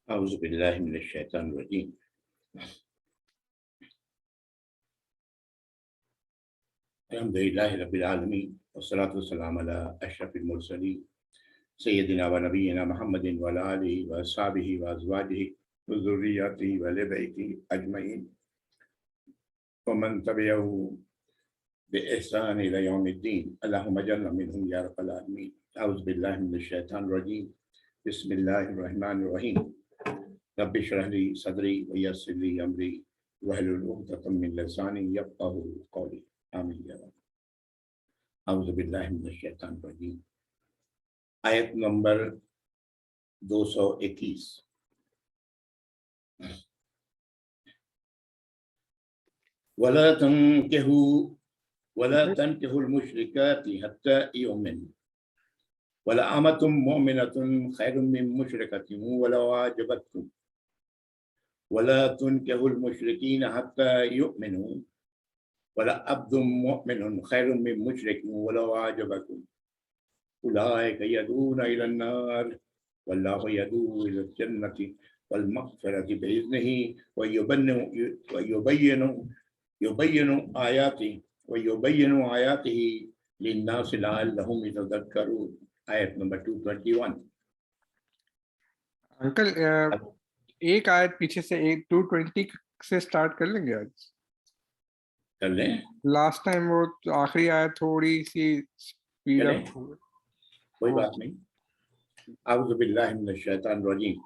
اعوذ باللہ من الشیطان الرجیم الحمد للہ رب العالمین والصلاة والسلام علی اشرف المرسلین سیدنا و نبینا محمد وعلی آلہ واصحابہ وازواجہ وذریاتہ وآل بیتہ اجمعین ومن تبعہم بإحسان إلی یوم الدین اللہم اجعلنا منہم یا رب العالمین اعوذ باللہ من الشیطان الرجیم بسم اللہ الرحمن الرحیم رب اشرح لی صدری ویسر لی امری واحلل عقدۃ من لسانی یفقہوا قولی آمین یا رب۔ اعوذ باللہ من الشیطان الرجیم، آیت نمبر 221۔ وَلَا تَنكِحُوا الْمُشْرِكَاتِ حَتَّى يُؤْمِنَّ وَلَأَمَةٌ مُؤْمِنَةٌ خَيْرٌ مِّن مُّشْرِكَةٍ وَلَوْ أَعْجَبَتْكُمْ وَلَا تُنكِحُوا الْمُشْرِكِينَ حَتَّى يُؤْمِنُوا وَلَعَبْدٌ مُّؤْمِنٌ خَيْرٌ مِّن مُّشْرِكٍ وَلَوْ أَعْجَبَكُمْ أُولَٰئِكَ يَدْعُونَ إِلَى النَّارِ وَاللَّهُ يَدْعُو إِلَى الْجَنَّةِ وَالْمَغْفِرَةِ بِإِذْنِهِ وَيُبَيِّنُ آيَاتِهِ لِلنَّاسِ لَعَلَّهُمْ يَتَذَكَّرُونَ۔ آیت نمبر 221۔ انکل ایک آیت پیچھے سے 220 سے سٹارٹ کر لیں گے آج؟ کر لیں، لاسٹ ٹائم وہ آخری آیت تھوڑی سی سپیڈ اپ ہو گئی۔ کوئی بات نہیں۔ اعوذ باللہ من الشیطان الرجیم،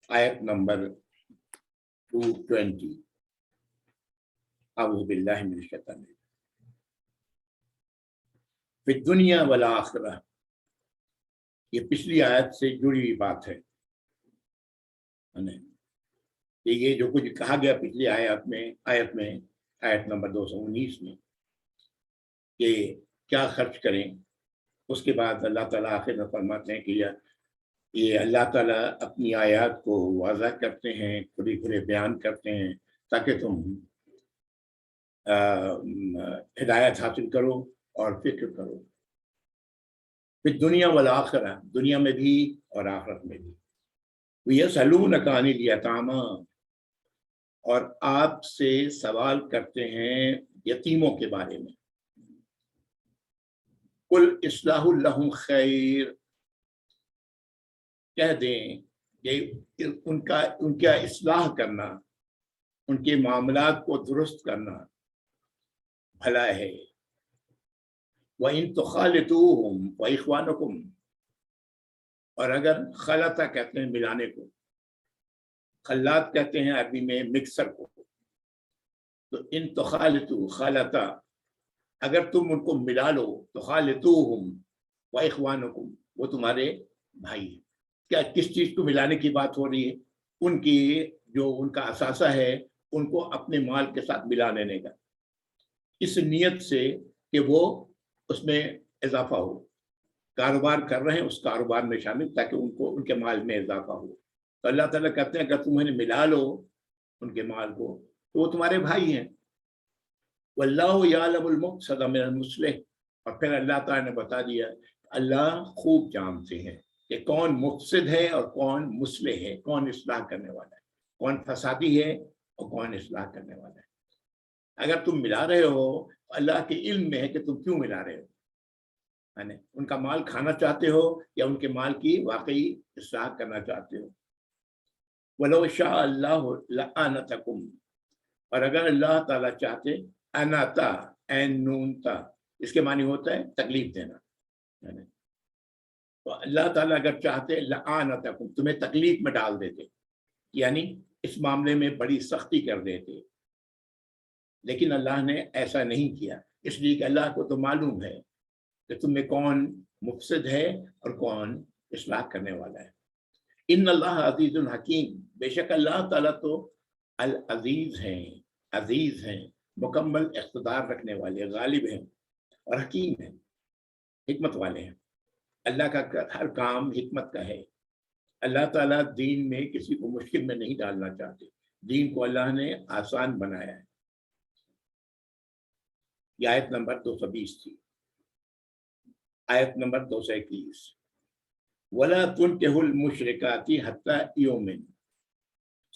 آیت نمبر 220۔ اعوذ باللہ من الشیطان الرجیم۔ فی الدنیا والآخرہ، یہ پچھلی آیت سے جڑی ہوئی بات ہے کہ یہ جو کچھ کہا گیا پچھلی آیت میں آیت نمبر 219 میں کہ کیا خرچ کریں، اس کے بعد اللہ تعالیٰ آخر میں فرماتے ہیں کہ یہ اللہ تعالیٰ اپنی آیات کو واضح کرتے ہیں، کھلے کھلے بیان کرتے ہیں تاکہ تم ہدایت حاصل کرو اور فکر کرو۔ پھر دنیا والآخرہ، دنیا میں بھی اور آخرت میں بھی۔ وَيَسْأَلُونَكَ عَنِ الْيَتَامَىٰ، اور آپ سے سوال کرتے ہیں یتیموں کے بارے میں۔ قُلْ إِصْلَاحٌ لَهُمْ خَيْرٌ، کہہ دیں کہ ان کا اصلاح کرنا، ان کے معاملات کو درست کرنا بھلا ہے۔ وَإِن تُخَالِطُوهُمْ وَإِخْوَانُكُمْ، اور اگر خلطہ کہتے ہیں ملانے کو، خلات کہتے ہیں عربی میں مکسر کو، تو ان تخالطو خلطہ، اگر تم ان کو ملا لو، تخالطوہم واخوانکم، وہ تمہارے بھائی ہیں۔ کیا کس چیز کو ملانے کی بات ہو رہی ہے؟ ان کی جو ان کا اثاثہ ہے ان کو اپنے مال کے ساتھ ملا لینے کا، اس نیت سے کہ وہ اس میں اضافہ ہو، کاروبار کر رہے ہیں اس کاروبار میں شامل، تاکہ ان کے مال میں اضافہ ہو۔ تو اللہ تعالیٰ کہتے ہیں اگر تم انہیں ملا لو ان کے مال کو تو وہ تمہارے بھائی ہیں۔ واللہ یعلم المفسد من المصلح، اور پھر اللہ تعالیٰ نے بتا دیا اللہ خوب جانتے ہیں کہ کون مفسد ہے اور کون مصلح ہے، کون اصلاح کرنے والا ہے، کون فسادی ہے اور کون اصلاح کرنے والا ہے۔ اگر تم ملا رہے ہو تو اللہ کے علم میں ہے کہ تم کیوں ملا رہے ہو، یعنی ان کا مال کھانا چاہتے ہو یا ان کے مال کی واقعی اصلاح کرنا چاہتے ہو۔ وَلَوْ شَاءَ اللَّهُ لَأَعْنَتَكُمْ، اور اگر اللہ تعالیٰ چاہتے، اناتا این نون تا، اس کے معنی ہوتا ہے تکلیف دینا، تو اللہ تعالیٰ اگر چاہتے لَأَعْنَتَكُمْ، تمہیں تکلیف میں ڈال دیتے، یعنی اس معاملے میں بڑی سختی کر دیتے، لیکن اللہ نے ایسا نہیں کیا، اس لیے کہ اللہ کو تو معلوم ہے کہ تم میں کون مفسد ہے اور کون اصلاح کرنے والا ہے۔ ان اللہ عزیز الحکیم، بے شک اللہ تعالیٰ تو العزیز ہیں، عزیز ہیں، مکمل اقتدار رکھنے والے، غالب ہیں اور حکیم ہیں، حکمت والے ہیں۔ اللہ کا ہر کام حکمت کا ہے۔ اللہ تعالیٰ دین میں کسی کو مشکل میں نہیں ڈالنا چاہتے، دین کو اللہ نے آسان بنایا ہے۔ یہ آیت نمبر 220 تھی۔ آیت نمبر 221، وَلَا تُنكِحُوا الْمُشْرِكَاتِ حَتَّى يُؤْمِنَّ،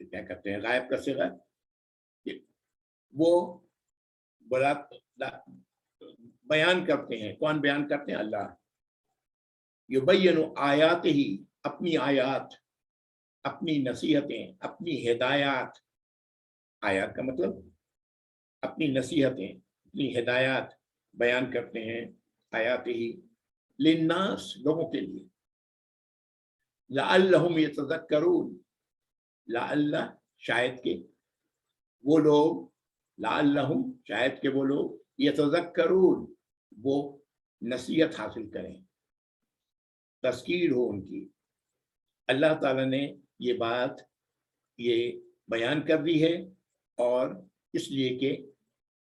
کیا کہتے ہیں غائب کا صیغہ وہ بڑا بیان کرتے ہیں. کون بیان کرتے ہیں؟ اللہ. یبین آیات ہی، اپنی آیات، اپنی نصیحتیں، اپنی ہدایات. آیات کا مطلب اپنی نصیحتیں، اپنی ہدایات بیان کرتے ہیں. آیات ہی للناس، لوگوں کے لیے. لعلہم یتذکرون، لعل شاید کہ وہ لوگ، لعلہم شاید کہ وہ لوگ، یتذکرون وہ نصیحت حاصل کریں، تذکیر ہو ان کی. اللہ تعالیٰ نے یہ بات یہ بیان کر دی ہے اور اس لیے کہ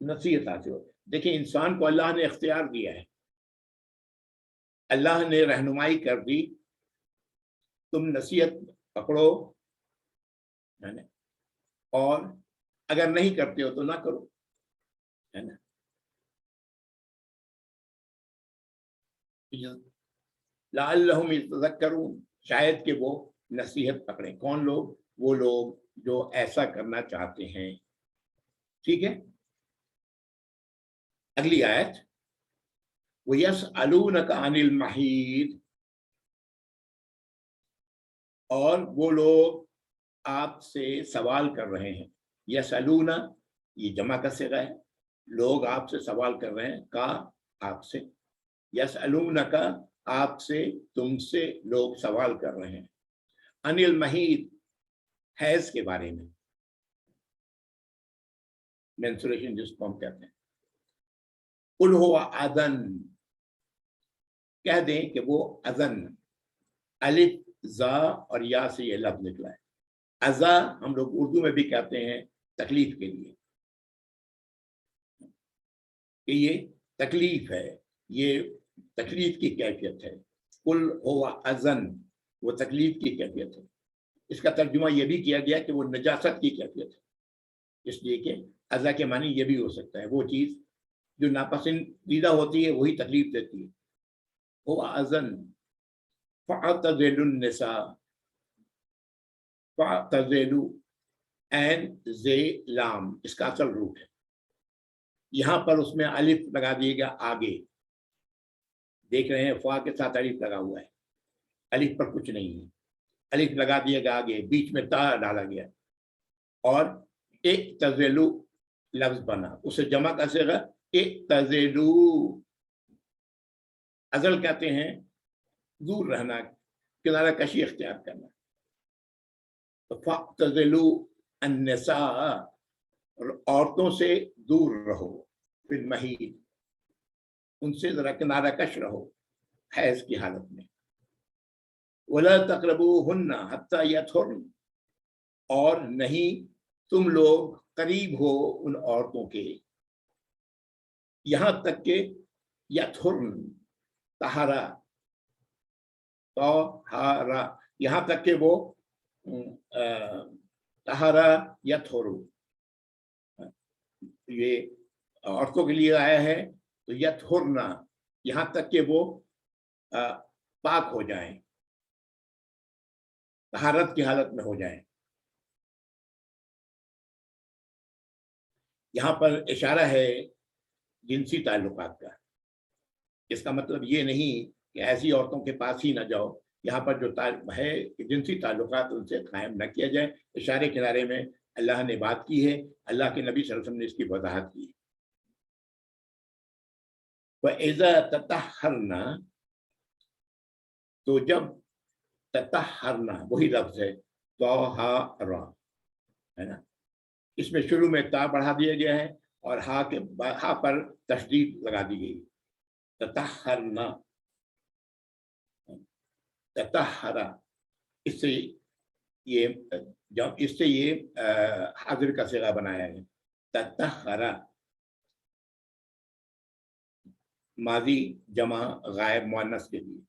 نصیحت حاصل ہو. دیکھیں انسان کو اللہ نے اختیار دیا ہے، اللہ نے رہنمائی کر دی، تم نصیحت پکڑو ہے نا، اور اگر نہیں کرتے ہو تو نہ کرو ہے نا. لعلہم یتذکرون، شاید کہ وہ نصیحت پکڑیں. کون لوگ؟ وہ لوگ جو ایسا کرنا چاہتے ہیں. ٹھیک ہے. اگلی آیت وَيَسْأَلُونَكَ عَنِ الْمَحِيضِ، اور وہ لوگ آپ سے سوال کر رہے ہیں. یسألون یہ جمع کا صیغہ ہے، لوگ آپ سے سوال کر رہے ہیں. کا آپ سے، یسألونک آپ سے، تم سے لوگ سوال کر رہے ہیں. عن المحیض حیض کے بارے میں، مینسوریشن جس کو ہم کہتے ہیں. قل هو اذن، کہہ دیں کہ وہ اذن، الف زا اور یا سے یہ لفظ نکلا ہے. ازا ہم لوگ اردو میں بھی کہتے ہیں تکلیف کے لیے، کہ یہ تکلیف ہے، یہ تکلیف کی کیفیت ہے. قل هو اذن وہ تکلیف کی کیفیت ہے. اس کا ترجمہ یہ بھی کیا گیا کہ وہ نجاست کی کیفیت ہے، اس لیے کہ ازا کے معنی یہ بھی ہو سکتا ہے وہ چیز جو ناپسندیدہ ہوتی ہے وہی تکلیف دیتی ہے. هو اذن فاعتزلوا النساء، فاعتزلوا عین ز لام اس کا اصل روٹ ہے. یہاں پر اس میں الف لگا دیے گا آگے، دیکھ رہے ہیں فا کے ساتھ الف لگا ہوا ہے، الف پر کچھ نہیں ہے. الف لگا دیا گا آگے، بیچ میں تا ڈالا گیا اور اعتزلوا لفظ بنا. اسے جمع کا صیغہ اعتزلوا. ازل کہتے ہیں دور رہنا، کنارہ کشی اختیار کرنا. فاعتزلوا النساء، عورتوں سے دور رہو، فی المحیض ان سے ذرا کنارہ کش رہو حیض کی حالت میں. ولا تقربوهن حتى يطهرن، اور نہیں تم لوگ قریب ہو ان عورتوں کے یہاں تک کہ یطہرن، طہارا طہارا، یہاں تک کہ وہ طہارا یطہرو، یہ عورتوں کے لیے آیا ہے. تو یطہرنا یہاں تک کہ وہ پاک ہو جائیں، طہارت کی حالت میں ہو جائیں. یہاں پر اشارہ ہے جنسی تعلقات کا. اس کا مطلب یہ نہیں کہ ایسی عورتوں کے پاس ہی نہ جاؤ. یہاں پر جو ہے کہ جنسی تعلقات ان سے قائم نہ کیا جائے. اشارے کنارے میں اللہ نے بات کی ہے، اللہ کے نبی صلی اللہ علیہ وسلم نے اس کی وضاحت کی ہے. وَإِذَا تَطَهَّرْنَا، تو جب تطہرنا وہی لفظ ہے طہارا ہے نا، اس میں شروع میں تا بڑھا دیا گیا ہے اور ہا پر تشدید لگا دی گئی. تطہرنا، تطہرا، اس سے یہ حاضر کا صیغہ بنایا ہے. تطہرا ماضی جمع غائب مؤنث کے لیے.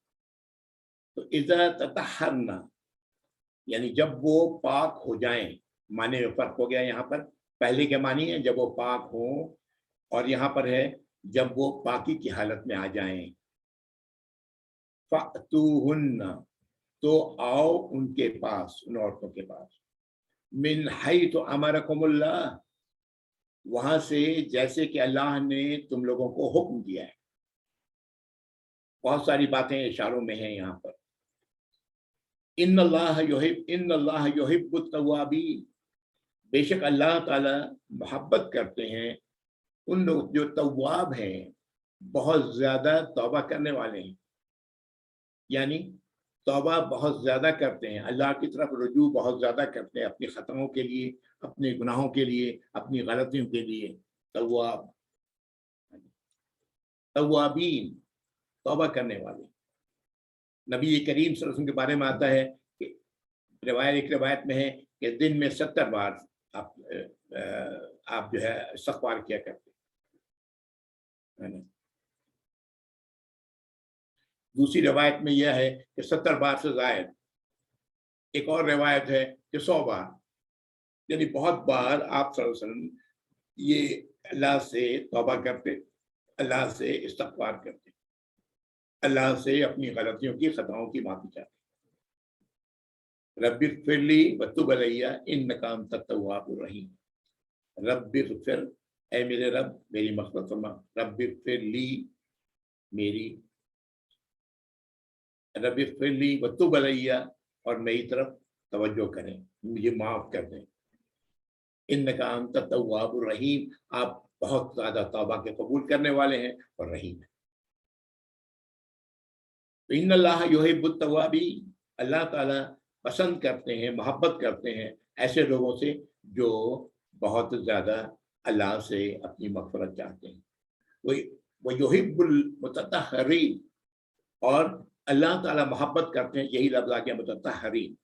تو اذا تطہرنا یعنی جب وہ پاک ہو جائیں. معنی میں فرق ہو گیا. یہاں پر پہلے کے معنی ہے جب وہ پاک ہوں، اور یہاں پر ہے جب وہ پاکی کی حالت میں آ جائیں. فَأْتُوهُنَّ، تو آؤ ان کے پاس، ان عورتوں کے پاس. من حیث امرکم اللہ، وہاں سے جیسے کہ اللہ نے تم لوگوں کو حکم دیا ہے. بہت ساری باتیں اشاروں میں ہیں یہاں پر. ان اللہ یحب التوابین، بے شک اللہ تعالی محبت کرتے ہیں ان لوگ جو تواب ہیں، بہت زیادہ توبہ کرنے والے ہیں. یعنی توبہ بہت زیادہ کرتے ہیں، اللہ کی طرف رجوع بہت زیادہ کرتے ہیں، اپنی خطاؤں کے لیے، اپنے گناہوں کے لیے، اپنی غلطیوں کے لیے. توابین، توبہ کرنے والے. نبی کریم صلی اللہ علیہ وسلم کے بارے میں آتا ہے کہ ایک روایت میں ہے کہ دن میں 70 بار آپ جو ہے استغفار کیا کرتے ہیں. دوسری روایت میں یہ ہے کہ 70 بار سے زائد. ایک اور روایت ہے کہ 100 بار. یعنی بہت بار آپ صلی اللہ علیہ وسلم یہ اللہ سے توبہ کرتے، اللہ سے استغفار کرتے، اللہ سے اپنی غلطیوں کی، خطاؤں کی معافی چاہتے. رب اغفر لی وتب علی انک انت التواب الرحیم. رب اغفر، اے میرے رب میری مغفرت فرما. رب اغفر لی، میری رب اغفر لی وتب علی، اور میری طرف توجہ کریں، مجھے معاف کر دیں. انک انت التواب الرحیم، آپ بہت زیادہ توبہ کے قبول کرنے والے ہیں اور رحیم ہیں. تو ان اللہ یحب التوابین، اللہ تعالیٰ پسند کرتے ہیں، محبت کرتے ہیں ایسے لوگوں سے جو بہت زیادہ اللہ سے اپنی مغفرت چاہتے ہیں. وہ یحب المتطہرین، اور اللہ تعالیٰ محبت کرتے ہیں، یہی لفظ آ گیا متطہرین،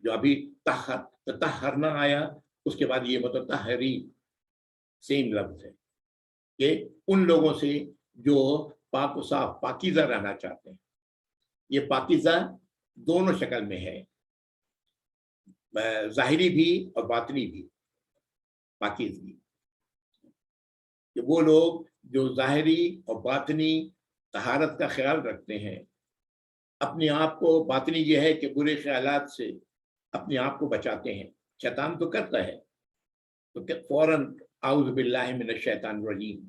جو ابھی تطہرنا آیا اس کے بعد یہ متطہرین سیم لفظ ہے، کہ ان لوگوں سے جو پاک و صاف، پاکیزہ رہنا چاہتے ہیں. یہ پاکیزہ دونوں شکل میں ہے، ظاہری بھی اور باطنی بھی پاکیزگی. کہ وہ لوگ جو ظاہری اور باطنی طہارت کا خیال رکھتے ہیں، اپنے آپ کو، باطنی یہ ہے کہ برے خیالات سے اپنے آپ کو بچاتے ہیں. شیطان تو کرتا ہے تو فوراً اعوذ باللہ من الشیطان الرجیم،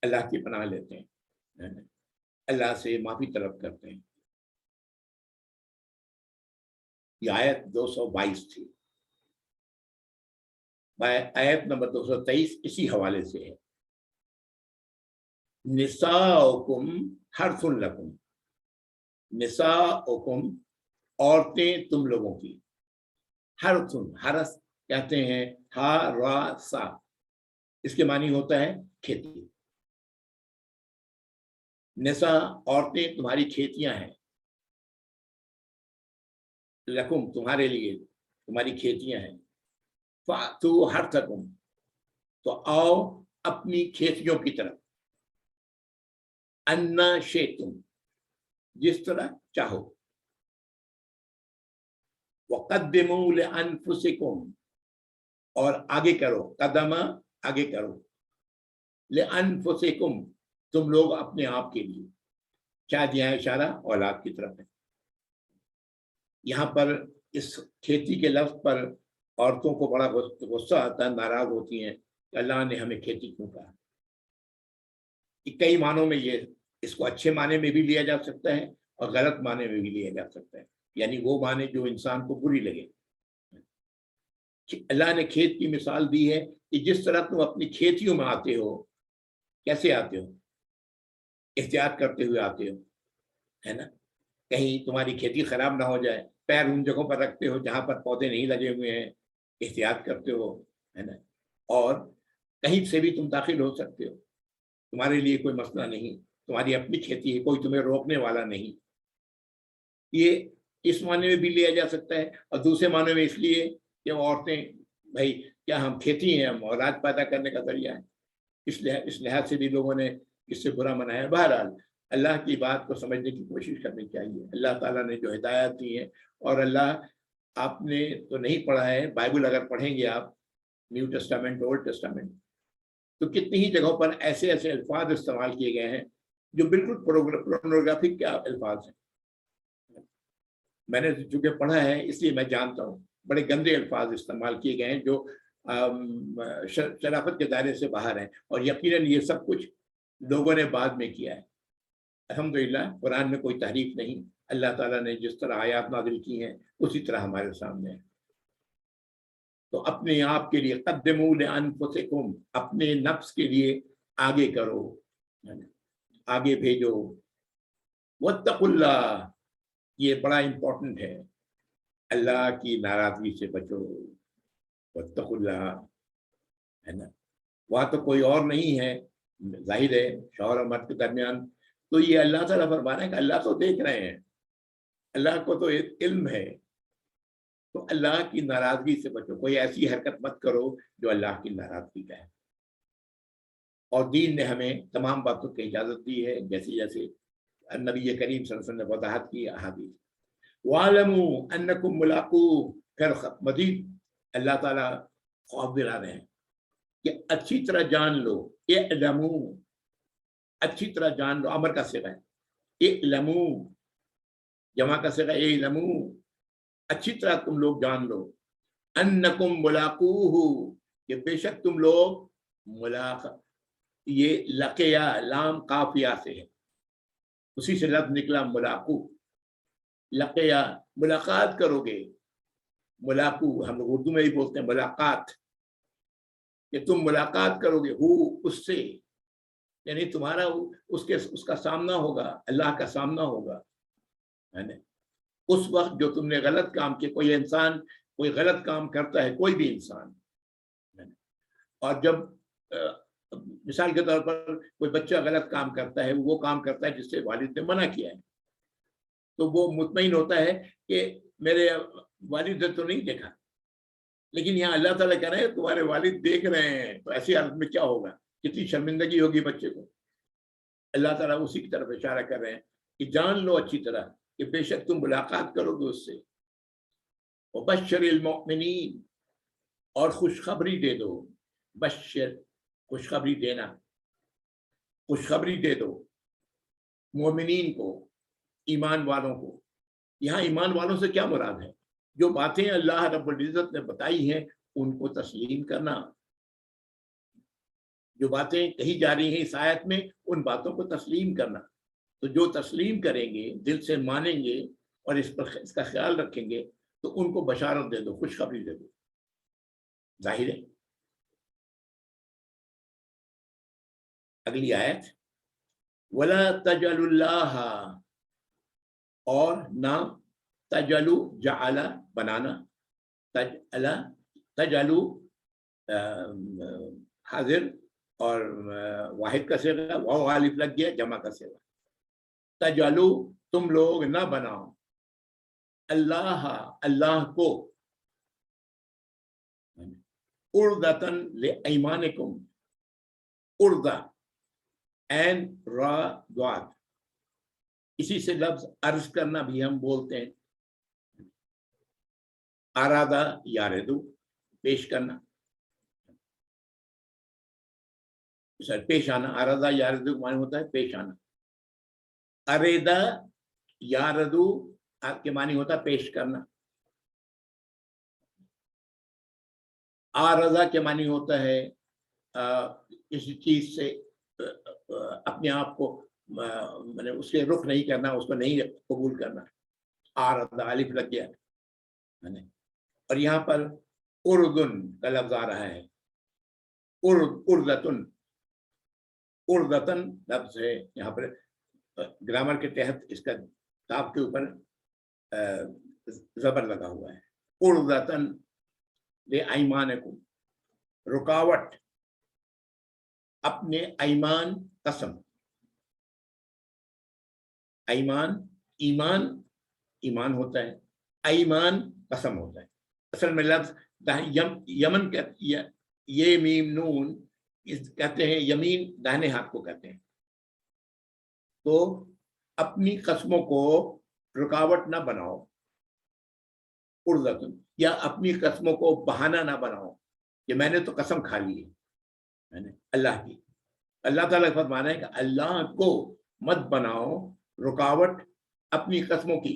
اللہ کی پناہ لیتے ہیں، اللہ سے معافی طلب کرتے ہیں. یہ آیت 222 تھی. آیت نمبر 223 اسی حوالے سے ہے. نساؤکم حرث لکم، نساؤکم عورتیں تم لوگوں کی، حرث، حرث کہتے ہیں حراسا، اس کے معنی ہوتا ہے کھیتی. نساء عورتیں تمہاری کھیتیاں ہیں، لکم تمہارے لیے، تمہاری کھیتیاں ہیں. فاتو حرثکم، تو آؤ اپنی کھیتیوں کی طرف، انا شئتم، جس طرح چاہو. وقدموا لانفسکم، اور آگے کرو، قدم آگے کرو، لانفسکم تم لوگ اپنے آپ کے لیے. کیا دیا ہے اشارہ؟ اولاد کی طرف ہے. یہاں پر اس کھیتی کے لفظ پر عورتوں کو بڑا غصہ آتا ہے، ناراض ہوتی ہیں کہ اللہ نے ہمیں کھیتی کیوں کہا. کئی معنوں میں یہ، اس کو اچھے معنی میں بھی لیا جا سکتا ہے اور غلط معنی میں بھی لیا جا سکتا ہے، یعنی وہ معنی جو انسان کو بری لگے. اللہ نے کھیت کی مثال دی ہے کہ جس طرح تم اپنی کھیتیوں میں آتے ہو، کیسے آتے ہو؟ احتیاط کرتے ہوئے آتے ہو، ہے نا. کہیں تمہاری کھیتی خراب نہ ہو جائے، پیر ان جگہوں پر رکھتے ہو جہاں پر پودے نہیں لگے ہوئے ہیں، احتیاط کرتے ہو، ہے نا. اور کہیں سے بھی تم داخل ہو سکتے ہو، تمہارے لیے کوئی مسئلہ نہیں، تمہاری اپنی کھیتی ہے، کوئی تمہیں روکنے والا نہیں. یہ اس معنی میں بھی لیا جا سکتا ہے، اور دوسرے معنی میں اس لیے کہ وہ عورتیں، بھائی کیا ہم کھیتی ہیں، ہم اولاد پیدا کرنے کا ذریعہ ہے. اس لحاظ سے بھی لوگوں نے اس سے برا منایا. بہرحال اللہ کی بات کو سمجھنے کی کوشش کرنی چاہیے. اللہ تعالیٰ نے جو ہدایت دی ہے، اور اللہ، آپ نے تو نہیں پڑھا ہے، بائبل اگر پڑھیں گے آپ، نیو ٹیسٹامنٹ، اولڈ ٹیسٹامنٹ، تو کتنی ہی جگہوں پر ایسے ایسے الفاظ استعمال کیے گئے ہیں جو بالکل پورنوگرافک کے الفاظ ہیں. میں نے چونکہ پڑھا ہے اس لیے میں جانتا ہوں. بڑے گندے الفاظ استعمال کیے گئے ہیں جو شرافت کے دائرے سے باہر ہیں، اور یقیناً یہ سب کچھ لوگوں نے بعد میں کیا ہے۔ الحمدللہ قرآن میں کوئی تحریف نہیں، اللہ تعالیٰ نے جس طرح آیات نازل کی ہیں اسی طرح ہمارے سامنے ہے۔ تو اپنے آپ کے لیے قدموا لانفسکم، اپنے نفس کے لیے آگے کرو، آگے بھیجو۔ واتقوا اللہ، یہ بڑا امپورٹنٹ ہے، اللہ کی ناراضگی سے بچو۔ واتقوا اللہ ہے نا، وہاں تو کوئی اور نہیں ہے، ظاہر ہے شوہر اور مرد کے درمیان، تو یہ اللہ تعالیٰ فرما رہے ہیں کہ اللہ تو دیکھ رہے ہیں، اللہ کو تو علم ہے، تو اللہ کی ناراضگی سے بچو، کوئی ایسی حرکت مت کرو جو اللہ کی ناراضگی کا ہے۔ اور دین نے ہمیں تمام باتوں کی اجازت دی ہے، جیسے جیسے نبی کریم صلی اللہ علیہ وسلم نے وضاحت کی احادیث۔ وَاعْلَمُوا أَنَّكُمْ مُلَاقُوهُ، پھر مزید اللہ تعالیٰ خوف دلا رہے ہیں کہ اچھی طرح جان لو، اعلموا، اچھی طرح جان لو، امر کا صیغہ ہے، اعلموا، جمع کا صیغہ اعلموا، اچھی طرح تم لوگ جان لو، انکم ملاقوہ، کہ بے شک تم لوگ یہ لقیا لام قافیہ سے ہے، اسی سے لفظ نکلا ملاقو، لقیا ملاقات کرو گے، ملاقو ہم لوگ اردو میں بھی بولتے ہیں ملاقات، کہ تم ملاقات کرو گے ہو اس سے، یعنی تمہارا اس کا سامنا ہوگا، اللہ کا سامنا ہوگا، ہے نا؟ اس وقت جو تم نے غلط کام کیا، کوئی انسان کوئی غلط کام کرتا ہے، کوئی بھی انسان، اور جب مثال کے طور پر کوئی بچہ غلط کام کرتا ہے، وہ کام کرتا ہے جس سے والد نے منع کیا ہے، تو وہ مطمئن ہوتا ہے کہ میرے والد نے تو نہیں دیکھا، لیکن یہاں اللہ تعالیٰ کہہ رہے ہیں تمہارے والد دیکھ رہے ہیں، تو ایسی حالت میں کیا ہوگا، کتنی شرمندگی ہوگی بچے کو۔ اللہ تعالیٰ اسی کی طرف اشارہ کر رہے ہیں کہ جان لو اچھی طرح کہ بے شک تم ملاقات کرو گے اس سے۔ وبشر المؤمنین، اور خوشخبری دے دو، بشر خوشخبری دینا، خوشخبری دے دو مومنین کو، ایمان والوں کو۔ یہاں ایمان والوں سے کیا مراد ہے؟ جو باتیں اللہ رب العزت نے بتائی ہیں ان کو تسلیم کرنا، جو باتیں کہی جا رہی ہیں اس آیت میں ان باتوں کو تسلیم کرنا۔ تو جو تسلیم کریں گے، دل سے مانیں گے اور اس کا خیال رکھیں گے، تو ان کو بشارت دے دو، خوشخبری دے دو۔ ظاہر ہے اگلی آیت، وَلَا تَجْعَلُوا اللَّهَ، اور نہ تجلو، جعل بنانا، تجلو حاضر اور واحد کا صیغہ، واو الف لگ گیا، جمع کا صیغہ، تجلو تم لوگ نہ بناؤ، اللہ اللہ کو، عرضۃ لایمانکم، عرضہ عین را ضاد، اسی سے لفظ عرض کرنا بھی ہم بولتے ہیں، ارادہ یاردو پیش کرنا، سر پیش آنا، ارادہ یاردو معنی ہوتا ہے پیش آنا، اریدہ یاردو کے معنی ہوتا ہے پیش کرنا، آرزہ کے معنی ہوتا ہے کسی چیز سے اپنے آپ کو اس کے رخ نہیں کرنا، اس کو نہیں قبول کرنا، آرزہ الف لگ گیا، اور یہاں پر اردن کا لفظ آ رہا ہے، اردتن، اردتن لفظ ہے یہاں پر، گرامر کے تحت اس کا تاب کے اوپر زبر لگا ہوا ہے، اردتن لایمانکم، رکاوٹ، اپنے ایمان قسم، ایمان ایمان ایمان ہوتا ہے، ایمان قسم ہوتا ہے، اصل میں لفظ یمن یہ میم نون کہتے ہیں، یمین داہنے ہاتھ کو کہتے ہیں، تو اپنی قسموں کو رکاوٹ نہ بناؤ، عرضۃ، یا اپنی قسموں کو بہانہ نہ بناؤ کہ میں نے تو قسم کھا لی ہے اللہ کی۔ اللہ تعالیٰ فرمانا ہے کہ اللہ کو مت بناؤ رکاوٹ اپنی قسموں کی،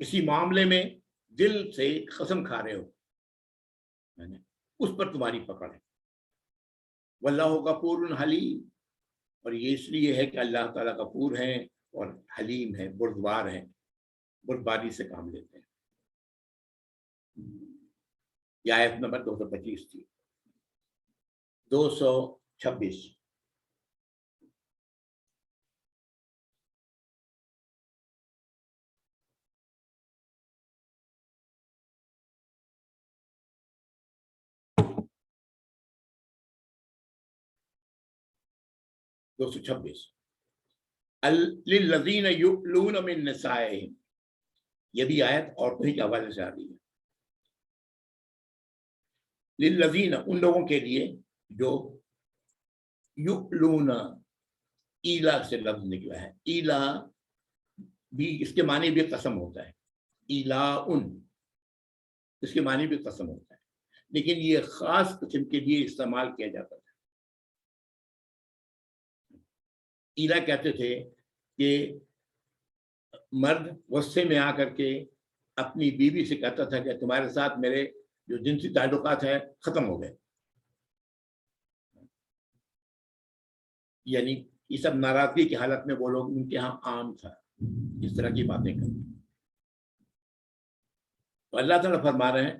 کسی معاملے میں دل سے قسم کھا رہے ہو اس پر تمہاری پکڑ ہے. واللہ غفور حلیم، اور یہ اس لیے ہے کہ اللہ تعالیٰ غفور ہیں اور حلیم ہے، بردبار ہیں، بردباری سے کام لیتے ہیں. یہ آیت نمبر 225 تھی. 226 للذین یؤلون من نسائہم، یہ بھی آیت عورتوں ہی کے حوالے سے آ رہی ہے. للذین، ان لوگوں کے لیے جو یؤلون، ایلا سے لفظ نکلا ہے. ایلا بھی اس کے معنی بھی قسم ہوتا ہے، ایلاؤن اس کے معنی بھی قسم ہوتا ہے، لیکن یہ خاص قسم کے لیے استعمال کیا جاتا تھا. ایلا کہتے تھے کہ مرد غصے میں آ کر کے اپنی بیوی سے کہتا تھا کہ تمہارے ساتھ میرے جو جنسی تعلقات ہیں ختم ہو گئے. یعنی یہ سب ناراضگی کی حالت میں وہ لوگ، ان کے ہاں عام تھا اس طرح کی باتیں کرنا. تو اللہ تعالیٰ فرما رہے ہیں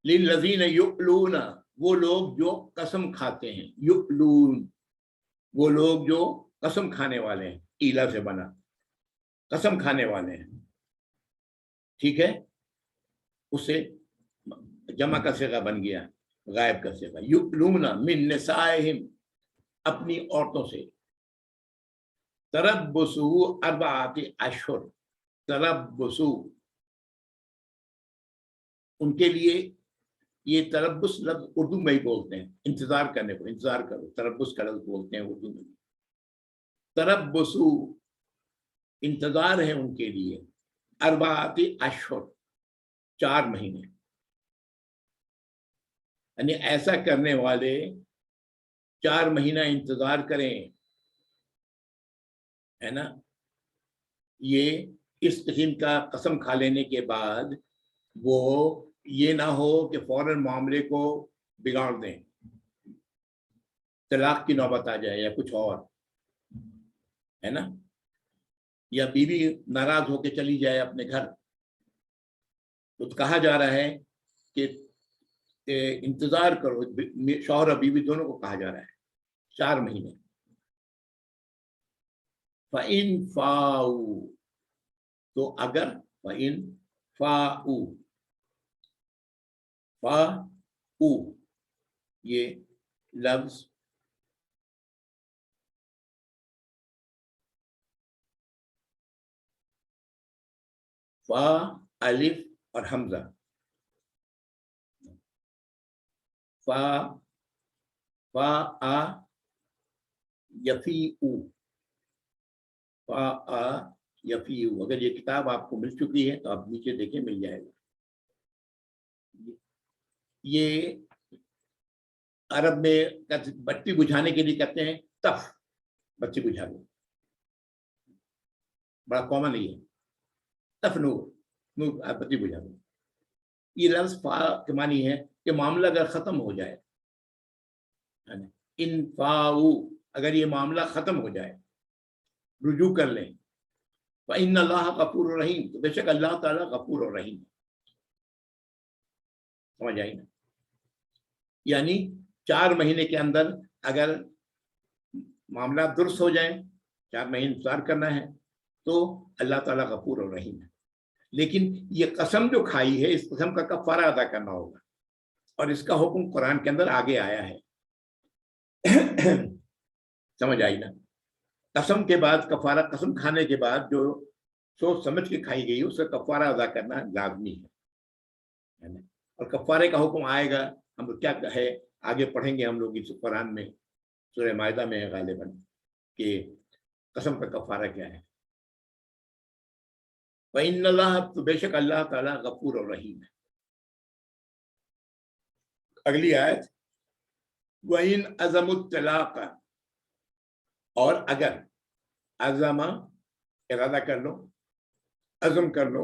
للذین یؤلون، وہ لوگ جو قسم کھاتے ہیں. یؤلون، وہ لوگ جو قسم کھانے والے ہیں، ایلا سے بنا قسم کھانے والے ہیں. ٹھیک ہے، اس سے جمع کا صیغہ بن گیا، غائب کا صیغہ. یؤلون من نسائہم، اپنی عورتوں سے. تربصوا اربعۃ اشہر، تربصوا ان کے لیے، یہ تربص لفظ اردو میں ہی بولتے ہیں، انتظار کرنے کو، انتظار کرو، تربص کا لفظ بولتے ہیں اردو میں. تربصوا انتظار ہے ان کے لیے، اربعۃ اشہر 4 مہینے. یعنی ایسا کرنے والے 4 مہینہ انتظار کریں، ہے نا. یہ اس قسم کا قسم کھا لینے کے بعد وہ یہ نہ ہو کہ فوراً معاملے کو بگاڑ دیں، طلاق کی نوبت آ جائے یا کچھ اور، ہے نا. یا بیوی ناراض ہو کے چلی جائے اپنے گھر، تو کہا جا رہا ہے کہ انتظار کرو. شوہر اور بیوی دونوں کو کہا جا رہا ہے 4 مہینے. فَإِن فَاؤُوا، تو اگر، فَإِن فَاؤُوا، فَاؤُوا یہ لفظ فا الف اور حمزہ، فا آ یفیعو، فا آ یفیعو. اگر یہ کتاب آپ کو مل چکی ہے تو آپ نیچے دیکھیں، مل جائے گا. یہ عرب میں بتی بجھانے کے لیے کہتے ہیں تف، بتی بجھا لو، بڑا کامن ہے. تف نور، نور بتی بجھا لو. یہ لفظ فا کے معنی ہے کہ معاملہ اگر ختم ہو جائے، ان فاؤ، اگر یہ معاملہ ختم ہو جائے، رجوع کر لیں. فإن اللہ غفور الرحیم، تو بے شک اللہ تعالیٰ غفور الرحیم. سمجھ آئی نا. یعنی 4 مہینے کے اندر اگر معاملات درست ہو جائیں، 4 مہینے انتظار کرنا ہے، تو اللہ تعالیٰ غفور الرحیم ہے. لیکن یہ قسم جو کھائی ہے، اس قسم کا کفارہ ادا کرنا ہوگا، اور اس کا حکم قرآن کے اندر آگے آیا ہے. سمجھ آئی نا. قسم کے بعد کفارہ، قسم کھانے کے بعد جو سوچ سمجھ کے کھائی گئی اس کا کفارہ ادا کرنا لازمی ہے. اور کفارے کا حکم آئے گا، ہم کیا ہے آگے پڑھیں گے ہم لوگ اس قرآن میں، سورہ مائدہ میں غالباً، کہ قسم کا کفارہ کیا ہے. وَإِنَّ اللَّهَ، تو بے شک اللہ تعالیٰ غفور الرحیم ہے. اگلی آیت، وَإِنْ عَزَمُوا الطَّلَاقَ، اور اگر، عزم ارادہ کر لو، عزم کر لو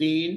3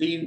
3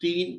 3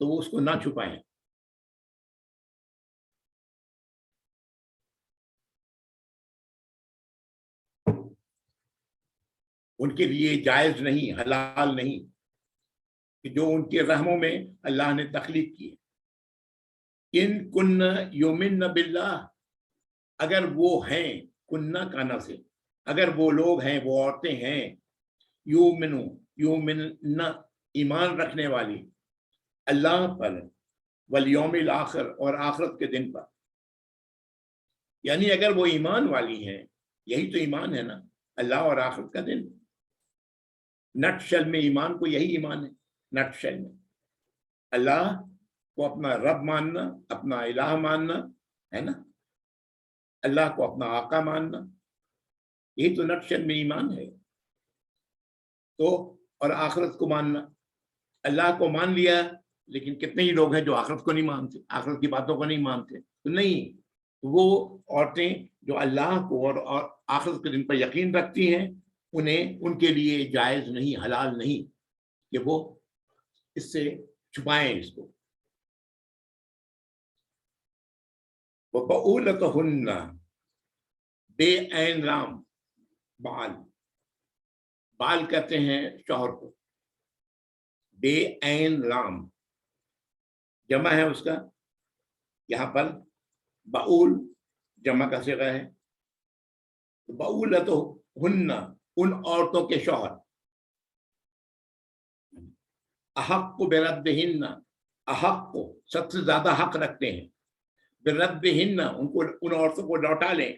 تو وہ اس کو نہ چھپائیں. ان کے لیے جائز نہیں، حلال نہیں کہ جو ان کے رحموں میں اللہ نے تخلیق کی. ان کن یومن باللہ، اگر وہ ہیں، کننا کانا سے، اگر وہ لوگ ہیں، وہ عورتیں ہیں، یومن ایمان رکھنے والی اللہ پر، والیوم الآخر اور آخرت کے دن پر. یعنی اگر وہ ایمان والی ہیں، یہی تو ایمان ہے نا، اللہ اور آخرت کا دن. نٹ شل میں ایمان کو یہی ایمان ہے. نٹ شل میں اللہ کو اپنا رب ماننا، اپنا الہ ماننا ہے نا، اللہ کو اپنا آقا ماننا، یہی تو نٹ شل میں ایمان ہے. تو اور آخرت کو ماننا. اللہ کو مان لیا، لیکن کتنے ہی لوگ ہیں جو آخرت کو نہیں مانتے، آخرت کی باتوں کو نہیں مانتے. تو نہیں، وہ عورتیں جو اللہ کو اور آخرت کے دن پر یقین رکھتی ہیں، انہیں ان کے لیے جائز نہیں، حلال نہیں کہ وہ اس سے چھپائیں اس کو. وَبَعُولَتُهُنَّ، بے عین رام، بال کہتے ہیں شوہر کو. بے عین رام جمع ہے اس کا، یہاں پر بعول جمع کا صیغہ ہے. بعولتہن، ان عورتوں کے شوہر، احق بردہن، احق سب سے زیادہ حق رکھتے ہیں، بردہن ان عورتوں کو لوٹا لیں،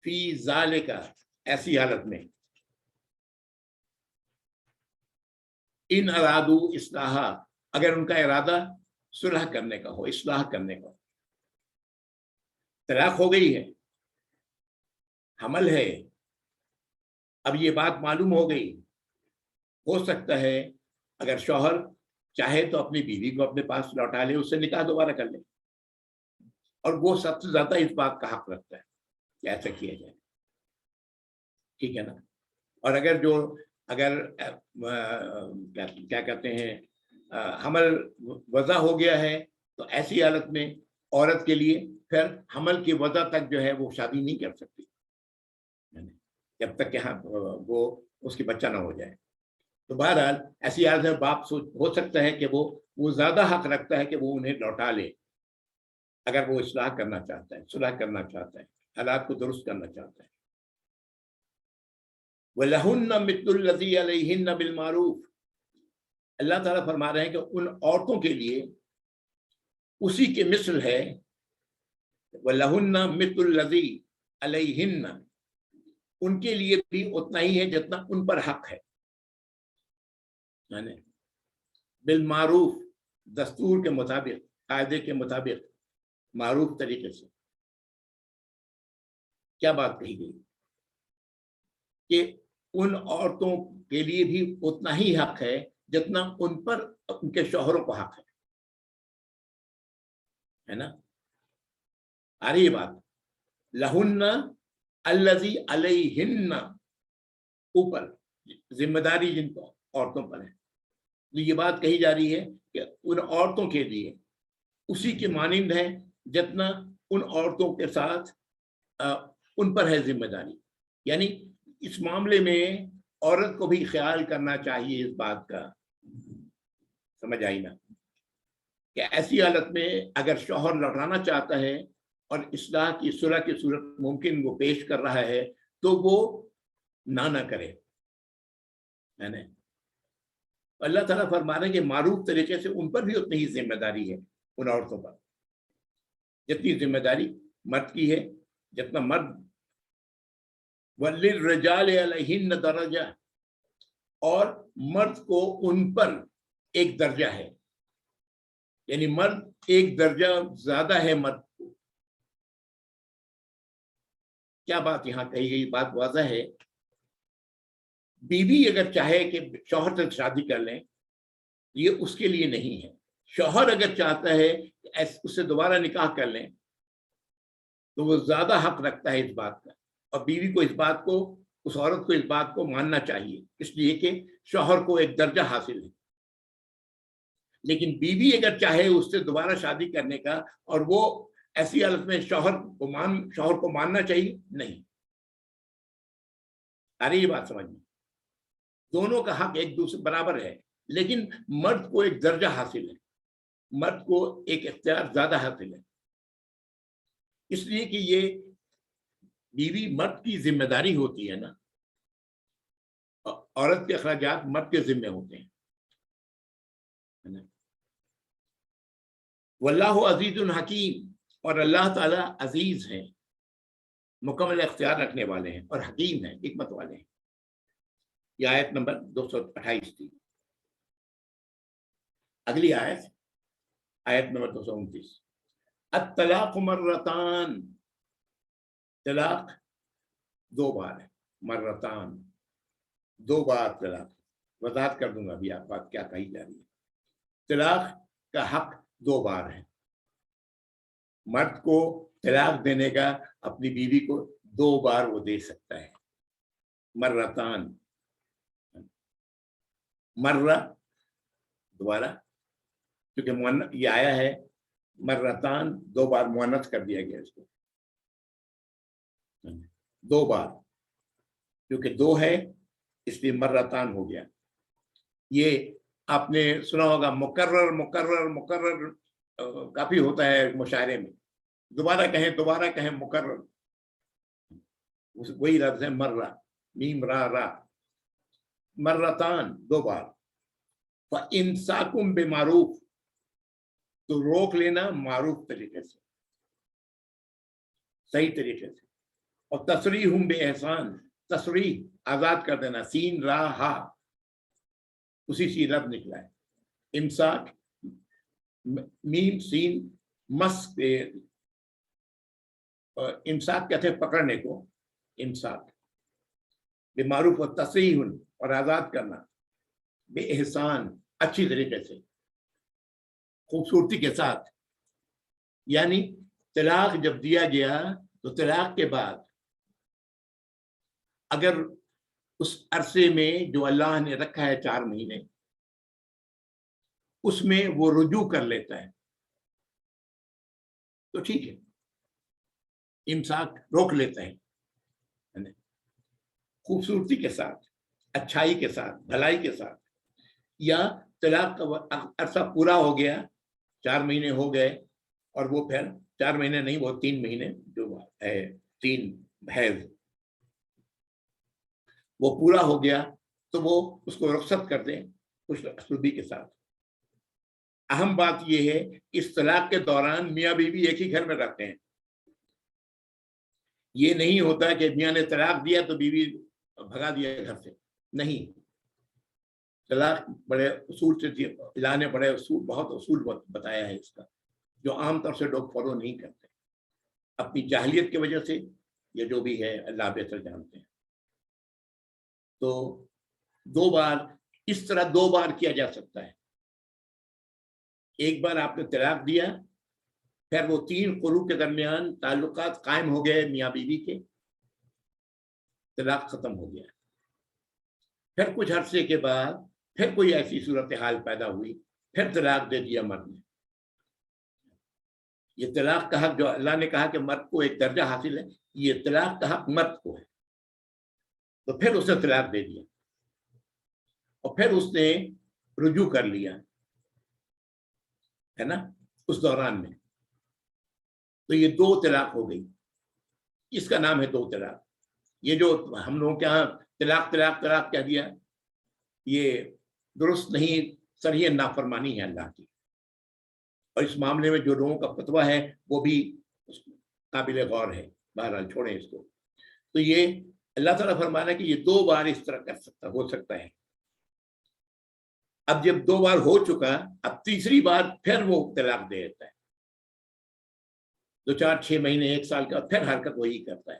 فی ذالک ایسی حالت میں، ان ارادو اصلاح اگر ان کا ارادہ صلح کرنے کا ہو، اصلاح کرنے کا ہو. طلاق ہو گئی ہے، حمل ہے، اب یہ بات معلوم ہو گئی، ہو سکتا ہے اگر شوہر چاہے تو اپنی بیوی کو اپنے پاس لوٹا لے، اس سے نکاح دوبارہ کر لے، اور وہ سب سے زیادہ اس بات کا حق رکھتا ہے کہ ایسا کیا جائے. ٹھیک ہے نا. اور اگر کیا کہتے ہیں حمل وضع ہو گیا ہے، تو ایسی حالت میں عورت کے لیے پھر حمل کی وضع تک جو ہے وہ شادی نہیں کر سکتی جب تک کہ وہ اس کی بچہ نہ ہو جائے. تو بہرحال ایسی حالت میں باپ ہو سکتا ہے کہ وہ زیادہ حق رکھتا ہے کہ وہ انہیں لوٹا لے، اگر وہ اصلاح کرنا چاہتا ہے، صلح کرنا چاہتا ہے، حالات کو درست کرنا چاہتا ہے. وَلَهُنَّ مِثْلُ الَّذِي عَلَيْهِنَّ بِالْمَعْرُوفِ، اللہ تعالیٰ فرما رہے ہیں کہ ان عورتوں کے لیے اسی کے مثل ہے. وَلَهُنَّ مِثْلُ الَّذِي عَلَيْهِنَّ، ان کے لیے بھی اتنا ہی ہے جتنا ان پر حق ہے. یعنی بالمعروف، دستور کے مطابق، قاعدے کے مطابق، معروف طریقے سے. کیا بات کہی گئی کہ ان عورتوں کے لیے بھی اتنا ہی حق ہے جتنا ان پر ان کے شوہروں کو حق ہے نا. آ رہی ہے بات. لہن الذی علیہن، اوپر ذمہ داری جن کو عورتوں پر ہے. تو یہ بات کہی جا رہی ہے کہ ان عورتوں کے لیے اسی کے مانند ہے جتنا ان عورتوں کے ساتھ ان پر ہے ذمہ داری. یعنی اس معاملے میں عورت کو بھی خیال کرنا چاہیے اس بات کا. سمجھ آئی نا کہ ایسی حالت میں اگر شوہر لوٹانا چاہتا ہے اور اصلاح کی صلح کی صورت ممکن وہ پیش کر رہا ہے تو وہ نہ کرے. اللہ تعالیٰ فرما رہے ہیں کہ معروف طریقے سے ان پر بھی اتنی ہی ذمہ داری ہے، ان عورتوں پر جتنی ذمہ داری مرد کی ہے، جتنا مرد. وَلِلرِّجَالِ عَلَيْهِنَّ دَرَجَةٌ، اور مرد کو ان پر ایک درجہ ہے، یعنی مرد ایک درجہ زیادہ ہے مرد کو. کیا بات یہاں کہی گئی؟ بات واضح ہے. بیوی اگر چاہے کہ شوہر سے شادی کر لیں، یہ اس کے لیے نہیں ہے. شوہر اگر چاہتا ہے کہ اس سے دوبارہ نکاح کر لیں تو وہ زیادہ حق رکھتا ہے اس بات کا، اور بیوی کو اس بات کو، اس عورت کو اس بات کو ماننا چاہیے، اس لیے کہ شوہر کو ایک درجہ حاصل ہے. لیکن بیوی اگر چاہے اس سے دوبارہ شادی کرنے کا اور وہ ایسی حالت میں شوہر کو ماننا چاہیے نہیں. آ رہی یہ بات سمجھ میں؟ دونوں کا حق ایک دوسرے برابر ہے، لیکن مرد کو ایک درجہ حاصل ہے، مرد کو ایک اختیار زیادہ حاصل ہے، اس لیے کہ یہ بیوی مرد کی ذمہ داری ہوتی ہے نا، عورت کے اخراجات مرد کے ذمہ ہوتے ہیں. واللہ عزیز حکیم، اور اللہ تعالی عزیز ہیں، مکمل اختیار رکھنے والے ہیں، اور حکیم ہیں، حکمت والے ہیں. یہ آیت نمبر 228 تھی. اگلی آیت نمبر 229. الطلاق مرتان، طلاق دو بار ہے. مرتان، دو بار طلاق. وضاحت کر دوں گا ابھی آپ بات کیا کہی جا رہی ہے. طلاق کا حق دو بار ہے. مرد کو طلاق دینے کا اپنی بیوی کو دو بار وہ دے سکتا ہے. مرتان، مرہ دوبارہ، کیونکہ یہ آیا ہے مرتان، دو بار مؤنث کر دیا گیا اس کو. دو بار، کیونکہ دو ہے اس لیے مرتان ہو گیا. یہ آپ نے سنا ہوگا مکرر مکرر مکرر کافی ہوتا ہے مشاعرے میں. دوبارہ کہیں مکرر، وہی لفظ ہے مرہ، میم را را. مرتان، دو بار. فَإِمْسَاكُمْ بِمَعْرُوفٍ، تو روک لینا معروف طریقے سے، صحیح طریقے سے. اور تسریحٌ بِإِحْسَان، تسریح آزاد کر دینا. سین را ہا اسی سی لفظ نکلا ہے. امساک، میم سین مس، امساک کہتے ہیں پکڑنے کو، امساک. بمعروف و تسریح، اور آزاد کرنا. بے احسان، اچھی طریقے سے، خوبصورتی کے ساتھ. یعنی طلاق جب دیا گیا تو طلاق کے بعد اگر اس عرصے میں جو اللہ نے رکھا ہے 4 مہینے، اس میں وہ رجوع کر لیتا ہے تو ٹھیک ہے، امساک روک لیتا ہے. خوبصورتی کے ساتھ، اچھائی کے ساتھ، بھلائی کے ساتھ. یا طلاق کا عرصہ پورا ہو گیا، 4 مہینے ہو گئے، اور وہ پھر 4 مہینے نہیں، وہ 3 مہینے جو ہے، 3 حیض، وہ پورا ہو گیا تو وہ اس کو رخصت کر دیں خوش اسلوبی کے ساتھ. اہم بات یہ ہے اس طلاق کے دوران میاں بیوی ایک ہی گھر میں رہتے ہیں. یہ نہیں ہوتا کہ میاں نے طلاق دیا تو بیوی بھگا دیا گھر سے، نہیں. طلاق بڑے اصول سے، اللہ نے بڑے اصول، بہت اصول بتایا ہے اس کا، جو عام طور سے لوگ فالو نہیں کرتے اپنی جاہلیت کی وجہ سے، یا جو بھی ہے اللہ بہتر جانتے ہیں. تو 2 بار، اس طرح 2 بار کیا جا سکتا ہے. ایک بار آپ نے طلاق دیا، پھر وہ 3 قروء کے درمیان تعلقات قائم ہو گئے میاں بیوی کے، طلاق ختم ہو گیا. پھر کچھ عرصے کے بعد پھر کوئی ایسی صورتحال پیدا ہوئی، پھر طلاق دے دیا مرد نے. یہ طلاق کا حق جو اللہ نے کہا کہ مرد کو ایک درجہ حاصل ہے، یہ طلاق کا حق مرد کو ہے. تو پھر اس نے طلاق دے دیا اور پھر اس نے رجوع کر لیا ہے نا اس دوران میں، تو یہ 2 طلاق ہو گئی. اس کا نام ہے 2 طلاق. یہ جو ہم لوگوں کے یہاں طلاق طلاق طلاق کہہ دیا، یہ درست نہیں، صریح نافرمانی ہے اللہ کی. اور اس معاملے میں جو لوگوں کا فتویٰ ہے وہ بھی قابل غور ہے. بہرحال چھوڑیں اس کو. تو یہ اللہ تعالیٰ فرمانا کہ یہ 2 بار اس طرح ہو سکتا ہے. اب جب 2 بار ہو چکا، اب تیسری بار پھر وہ طلاق دے دیتا ہے. 2 4 6 مہینے 1 سال کا پھر حرکت وہی کرتا ہے.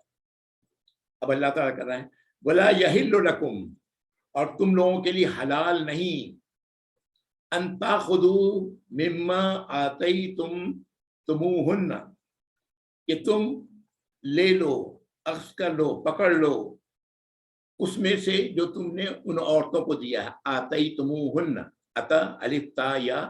اب اللہ تعالیٰ کر رہا ہے وَلَا يَحِلُّ لَكُمْ، اور تم لوگوں کے لیے حلال نہیں، ان تاخذوا مما آتیتموہن، کہ تم لے لو، اخذ کر لو، پکڑ لو اس میں سے جو تم نے ان عورتوں کو دیا ہے. آتیتموہن، عطا الف تا یا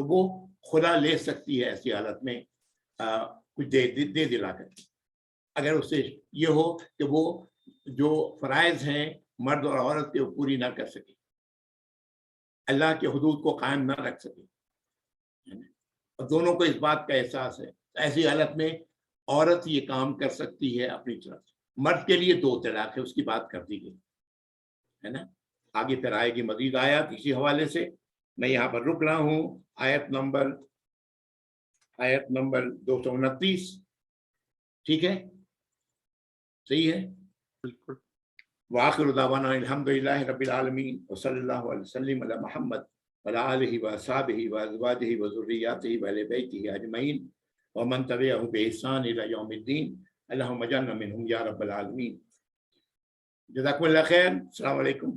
تو وہ خلا لے سکتی ہے ایسی حالت میں کچھ دے دلا کر، اگر اسے یہ ہو کہ وہ جو فرائض ہیں مرد اور عورت کے وہ پوری نہ کر سکے، اللہ کے حدود کو قائم نہ رکھ سکے، اور دونوں کو اس بات کا احساس ہے، ایسی حالت میں عورت یہ کام کر سکتی ہے اپنی طرف سے۔ مرد کے لیے 2 طلاق ہے، اس کی بات کر دی گئی ہے نا۔ آگے پھر آئے گی مزید آیات اسی حوالے سے، میں یہاں پر رک رہا ہوں۔ آیت نمبر 229، ٹھیک ہے، صحیح ہے۔ بالکل۔ وآخر دعوانا الحمدللہ رب العالمین وصلی اللہ علیہ وسلم علی محمد وعلی آلہ واصحابہ وازواجہ وذریاتہ واہل بیتہ اجمعین ومن تبعہم بإحسان الی یوم الدین، اللہم اجعلنا منہم یا رب العالمین۔ جزاکم اللہ خیر، السلام علیکم۔